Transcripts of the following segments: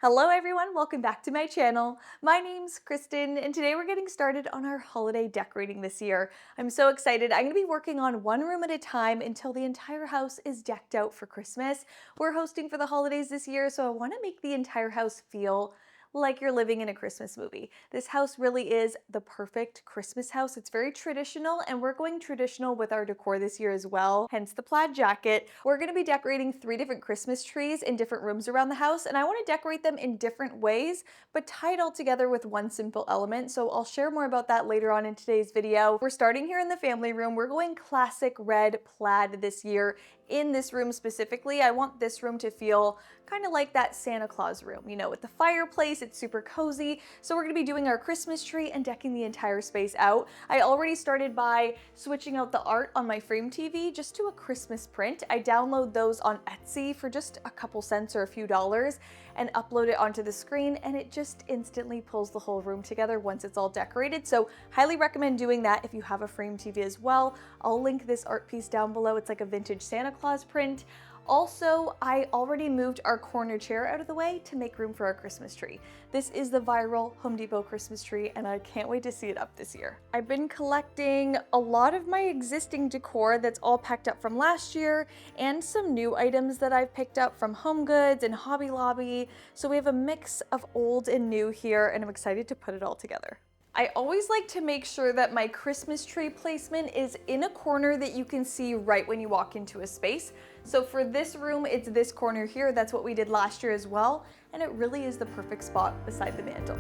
Hello everyone, welcome back to my channel. My name's Kristen and today we're getting started on our holiday decorating this year. I'm so excited. I'm going to be working on one room at a time until the entire house is decked out for Christmas. We're hosting for the holidays this year, so I want to make the entire house feel like you're living in a Christmas movie. This house really is the perfect Christmas house. It's very traditional and we're going traditional with our decor this year as well, hence the plaid jacket. We're going to be decorating 3 different Christmas trees in different rooms around the house, and I want to decorate them in different ways, but tie it all together with one simple element. So I'll share more about that later on in today's video. We're starting here in the family room. We're going classic red plaid this year. In this room specifically, I want this room to feel kind of like that Santa Claus room, you know, with the fireplace. It's super cozy. So we're going to be doing our Christmas tree and decking the entire space out. I already started by switching out the art on my frame TV just to a Christmas print. I download those on Etsy for just a couple cents or a few dollars and upload it onto the screen, and it just instantly pulls the whole room together once it's all decorated. So highly recommend doing that if you have a frame TV as well. I'll link this art piece down below. It's like a vintage Santa Claus print. Also, I already moved our corner chair out of the way to make room for our Christmas tree. This is the viral Home Depot Christmas tree, and I can't wait to see it up this year. I've been collecting a lot of my existing decor that's all packed up from last year, and some new items that I've picked up from HomeGoods and Hobby Lobby. So we have a mix of old and new here, and I'm excited to put it all together. I always like to make sure that my Christmas tree placement is in a corner that you can see right when you walk into a space. So for this room, it's this corner here. That's what we did last year as well. And it really is the perfect spot beside the mantle.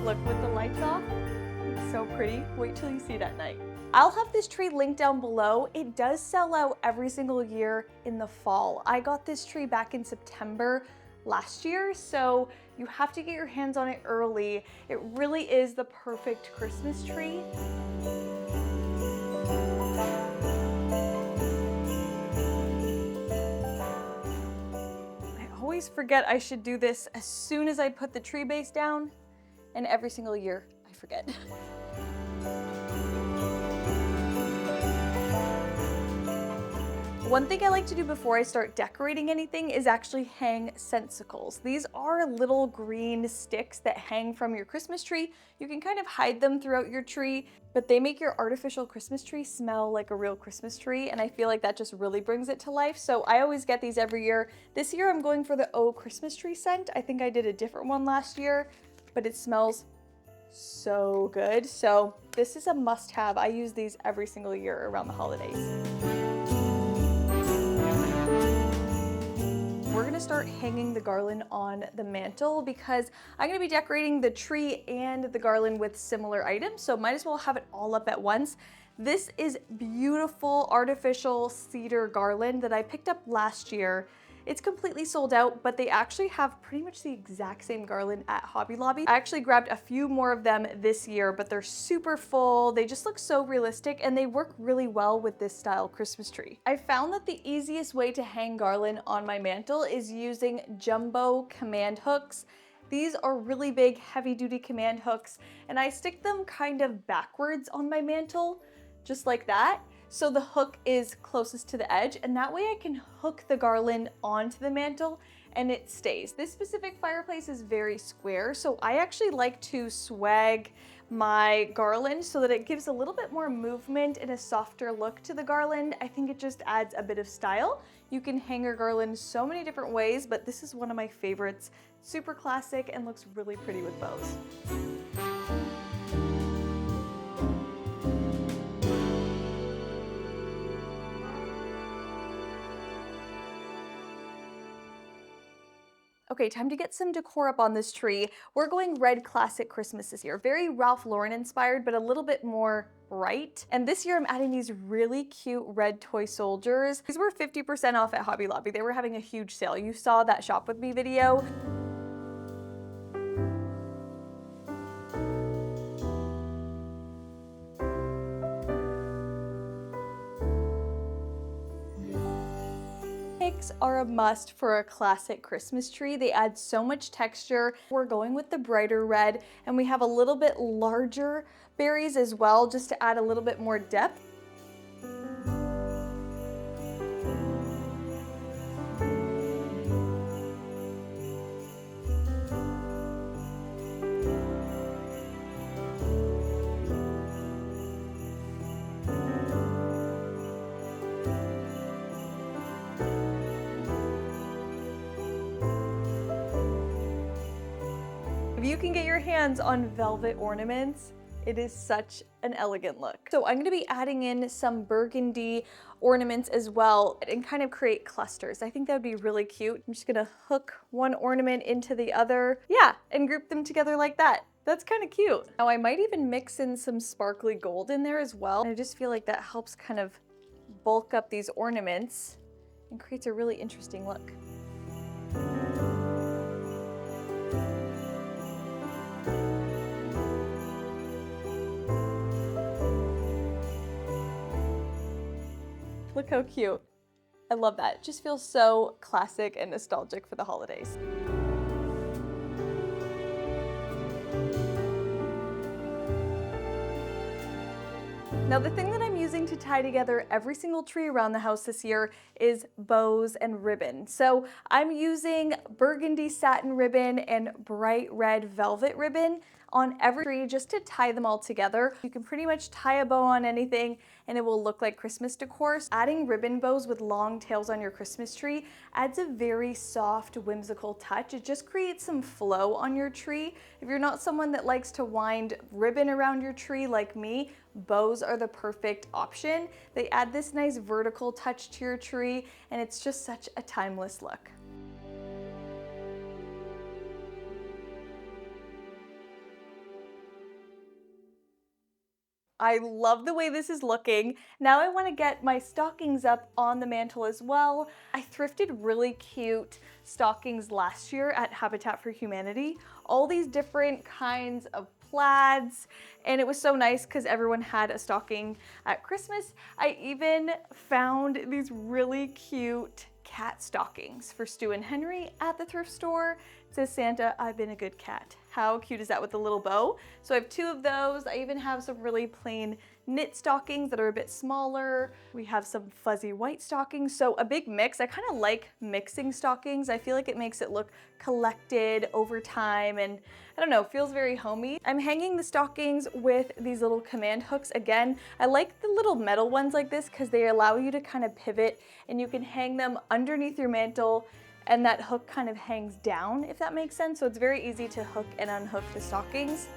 Look, with the lights off, it's so pretty. Wait till you see it at night. I'll have this tree linked down below. It does sell out every single year in the fall. I got this tree back in September last year, so you have to get your hands on it early. It really is the perfect Christmas tree. I always forget I should do this as soon as I put the tree base down, and every single year I forget. One thing I like to do before I start decorating anything is actually hang sensicles. These are little green sticks that hang from your Christmas tree. You can kind of hide them throughout your tree, but they make your artificial Christmas tree smell like a real Christmas tree, and I feel like that just really brings it to life. So I always get these every year. This year I'm going for the Oh Christmas Tree scent. I think I did a different one last year, but it smells so good. So this is a must-have. I use these every single year around the holidays. We're gonna start hanging the garland on the mantle because I'm gonna be decorating the tree and the garland with similar items, so might as well have it all up at once. This is beautiful artificial cedar garland that I picked up last year. It's completely sold out, but they actually have pretty much the exact same garland at Hobby Lobby. I actually grabbed a few more of them this year, but they're super full. They just look so realistic and they work really well with this style Christmas tree. I found that the easiest way to hang garland on my mantle is using jumbo command hooks. These are really big, heavy-duty command hooks, and I stick them kind of backwards on my mantle, just like that. So the hook is closest to the edge, and that way I can hook the garland onto the mantle and it stays. This specific fireplace is very square, so I actually like to swag my garland so that it gives a little bit more movement and a softer look to the garland. I think it just adds a bit of style. You can hang your garland so many different ways, but this is one of my favorites. Super classic and looks really pretty with bows. Okay, time to get some decor up on this tree. We're going red classic Christmas this year. Very Ralph Lauren inspired, but a little bit more bright. And this year I'm adding these really cute red toy soldiers. These were 50% off at Hobby Lobby. They were having a huge sale. You saw that shop with me video. Stockings are a must for a classic Christmas tree. They add so much texture. We're going with the brighter red, and we have a little bit larger berries as well, just to add a little bit more depth. If you can get your hands on velvet ornaments, it is such an elegant look. So I'm going to be adding in some burgundy ornaments as well and kind of create clusters. I think that would be really cute. I'm just going to hook one ornament into the other, yeah, and group them together like that. That's kind of cute. Now I might even mix in some sparkly gold in there as well. I just feel like that helps kind of bulk up these ornaments and creates a really interesting look. Look how cute. I love that. It just feels so classic and nostalgic for the holidays. Now the thing that I'm using to tie together every single tree around the house this year is bows and ribbon. So I'm using burgundy satin ribbon and bright red velvet ribbon on every tree just to tie them all together. You can pretty much tie a bow on anything and it will look like Christmas decor. Adding ribbon bows with long tails on your Christmas tree adds a very soft, whimsical touch. It just creates some flow on your tree. If you're not someone that likes to wind ribbon around your tree like me, bows are the perfect option. They add this nice vertical touch to your tree and it's just such a timeless look. I love the way this is looking. Now I want to get my stockings up on the mantle as well. I thrifted really cute stockings last year at Habitat for Humanity. All these different kinds of plaids, and it was so nice because everyone had a stocking at Christmas. I even found these really cute cat stockings for Stu and Henry at the thrift store. It says, "Santa, I've been a good cat." How cute is that with the little bow? So I have two of those. I even have some really plain knit stockings that are a bit smaller. We have some fuzzy white stockings. So a big mix. I kind of like mixing stockings. I feel like it makes it look collected over time and I don't know, feels very homey. I'm hanging the stockings with these little command hooks. Again, I like the little metal ones like this because they allow you to kind of pivot and you can hang them underneath your mantle and that hook kind of hangs down, if that makes sense. So it's very easy to hook and unhook the stockings.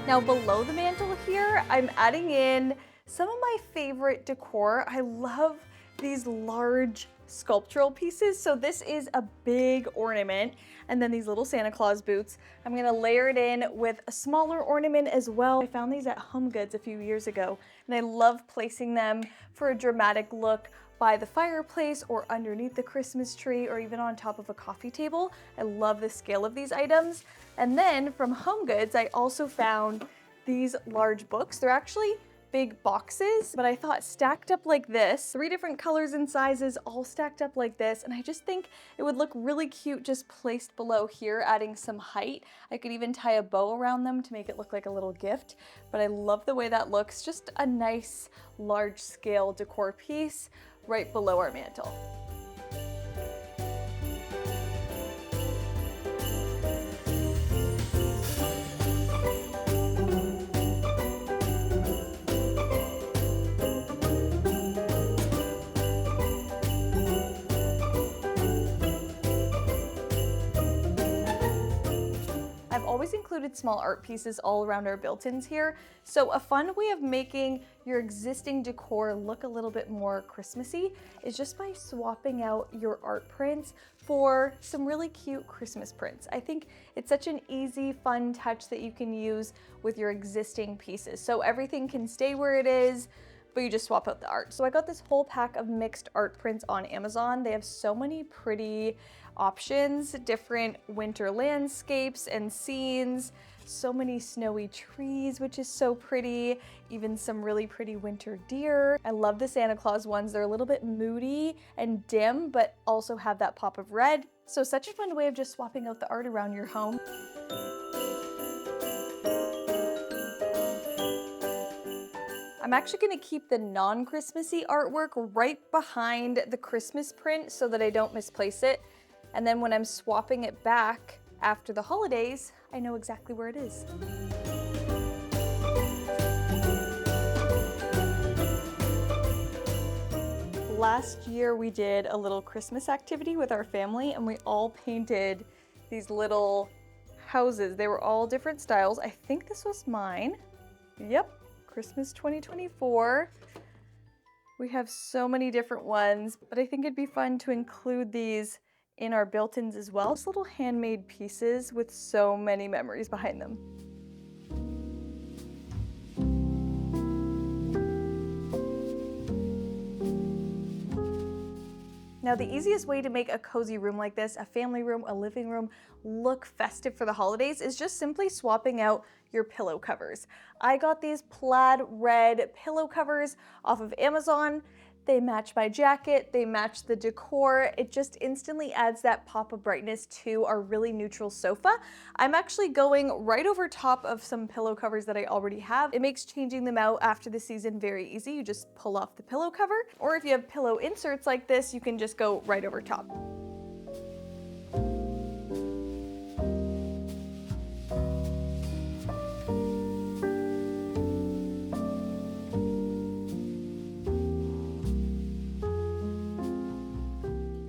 Now below the mantle here, I'm adding in some of my favorite decor. I love these large sculptural pieces. So this is a big ornament and then these little Santa Claus boots. I'm gonna layer it in with a smaller ornament as well. I found these at HomeGoods a few years ago and I love placing them for a dramatic look by the fireplace or underneath the Christmas tree or even on top of a coffee table. I love the scale of these items. And then from HomeGoods, I also found these large books. They're actually big boxes, but I thought stacked up like this, 3 different colors and sizes all stacked up like this, and I just think it would look really cute just placed below here, adding some height. I could even tie a bow around them to make it look like a little gift, but I love the way that looks. Just a nice large scale decor piece right below our mantle. I've always included included small art pieces all around our built-ins here. So a fun way of making your existing decor look a little bit more Christmassy is just by swapping out your art prints for some really cute Christmas prints. I think it's such an easy, fun touch that you can use with your existing pieces. So everything can stay where it is, but you just swap out the art. So I got this whole pack of mixed art prints on Amazon. They have so many pretty options, different winter landscapes and scenes, so many snowy trees, which is so pretty, even some really pretty winter deer. I love the Santa Claus ones. They're a little bit moody and dim, but also have that pop of red. So such a fun way of just swapping out the art around your home. I'm actually gonna keep the non-Christmassy artwork right behind the Christmas print so that I don't misplace it. And then when I'm swapping it back after the holidays, I know exactly where it is. Last year we did a little Christmas activity with our family and we all painted these little houses. They were all different styles. I think this was mine. Yep, Christmas 2024. We have so many different ones, but I think it'd be fun to include these in our built-ins as well. Just little handmade pieces with so many memories behind them. Now, the easiest way to make a cozy room like this, a family room, a living room, look festive for the holidays is just simply swapping out your pillow covers. I got these plaid red pillow covers off of Amazon. They match my jacket, they match the decor. It just instantly adds that pop of brightness to our really neutral sofa. I'm actually going right over top of some pillow covers that I already have. It makes changing them out after the season very easy. You just pull off the pillow cover, or if you have pillow inserts like this, you can just go right over top.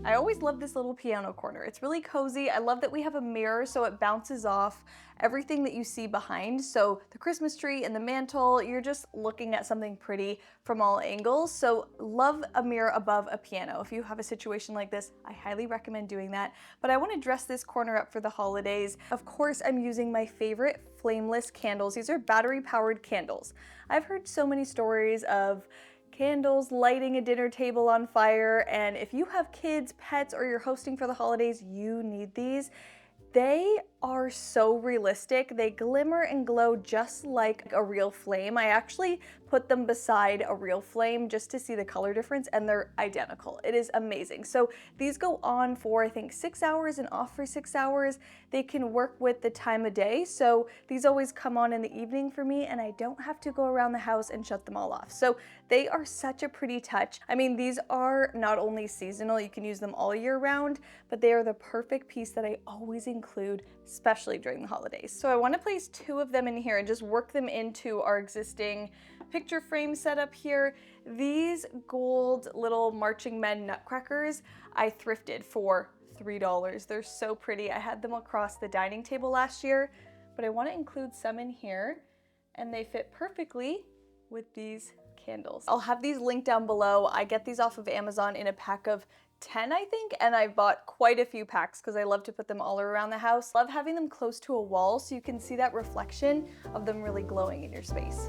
I always love this little piano corner. It's really cozy. I love that we have a mirror so it bounces off everything that you see behind. So the Christmas tree and the mantle, you're just looking at something pretty from all angles. So love a mirror above a piano. If you have a situation like this, I highly recommend doing that. But I want to dress this corner up for the holidays. Of course, I'm using my favorite flameless candles. These are battery powered candles. I've heard so many stories of candles lighting a dinner table on fire, and if you have kids, pets, or you're hosting for the holidays, you need these. They are so realistic. They glimmer and glow just like a real flame. I actually put them beside a real flame just to see the color difference, and they're identical. It is amazing. So these go on for, I think, 6 hours and off for 6 hours. They can work with the time of day. So these always come on in the evening for me, and I don't have to go around the house and shut them all off. So they are such a pretty touch. I mean, these are not only seasonal, you can use them all year round, but they are the perfect piece that I always include, especially during the holidays. So I want to place 2 of them in here and just work them into our existing picture frame setup here. These gold little marching men nutcrackers I thrifted for $3. They're so pretty. I had them across the dining table last year, but I want to include some in here, and they fit perfectly with these candles. I'll have these linked down below. I get these off of Amazon in a pack of 10, I think, and I bought quite a few packs because I love to put them all around the house. Love having them close to a wall so you can see that reflection of them really glowing in your space.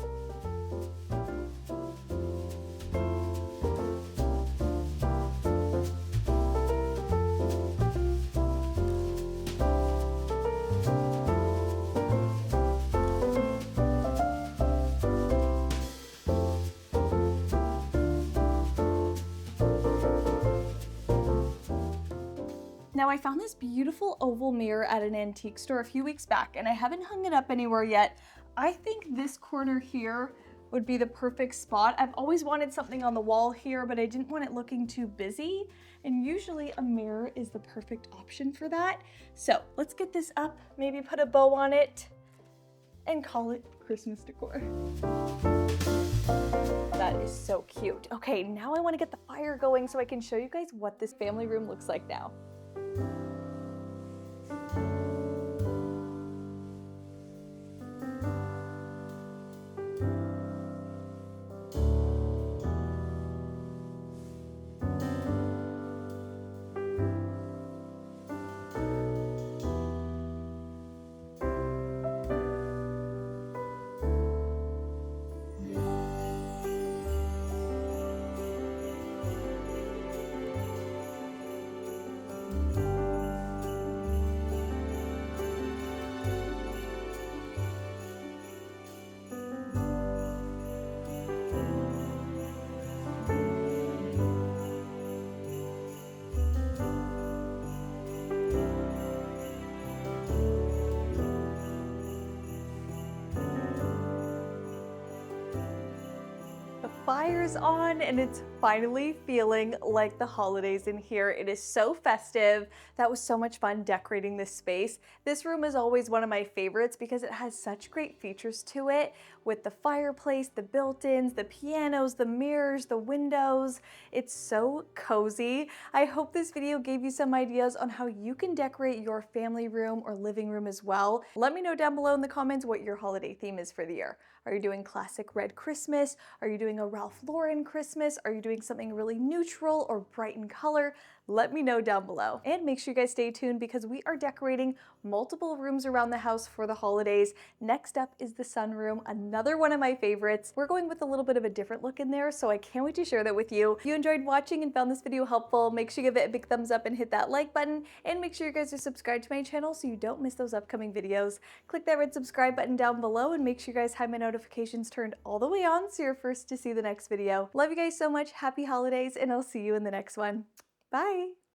Now I found this beautiful oval mirror at an antique store a few weeks back, and I haven't hung it up anywhere yet. I think this corner here would be the perfect spot. I've always wanted something on the wall here, but I didn't want it looking too busy, and usually a mirror is the perfect option for that. So let's get this up, maybe put a bow on it, and call it Christmas decor. That is so cute. Okay, now I want to get the fire going so I can show you guys what this family room looks like now. fire's on and it's finally feeling like the holidays in here. It is so festive. That was so much fun decorating this space. This room is always one of my favorites because it has such great features to it with the fireplace, the built-ins, the pianos, the mirrors, the windows. It's so cozy. I hope this video gave you some ideas on how you can decorate your family room or living room as well. Let me know down below in the comments what your holiday theme is for the year. Are you doing classic red Christmas? Are you doing a Ralph Lauren Christmas? Are you doing something really neutral or bright in color? Let me know down below. And make sure you guys stay tuned because we are decorating multiple rooms around the house for the holidays. Next up is the sunroom, another one of my favorites. We're going with a little bit of a different look in there, so I can't wait to share that with you. If you enjoyed watching and found this video helpful, make sure you give it a big thumbs up and hit that like button, and make sure you guys are subscribed to my channel so you don't miss those upcoming videos. Click that red subscribe button down below and make sure you guys have my notifications turned all the way on so you're first to see the next video. Love you guys so much, happy holidays, and I'll see you in the next one. Bye!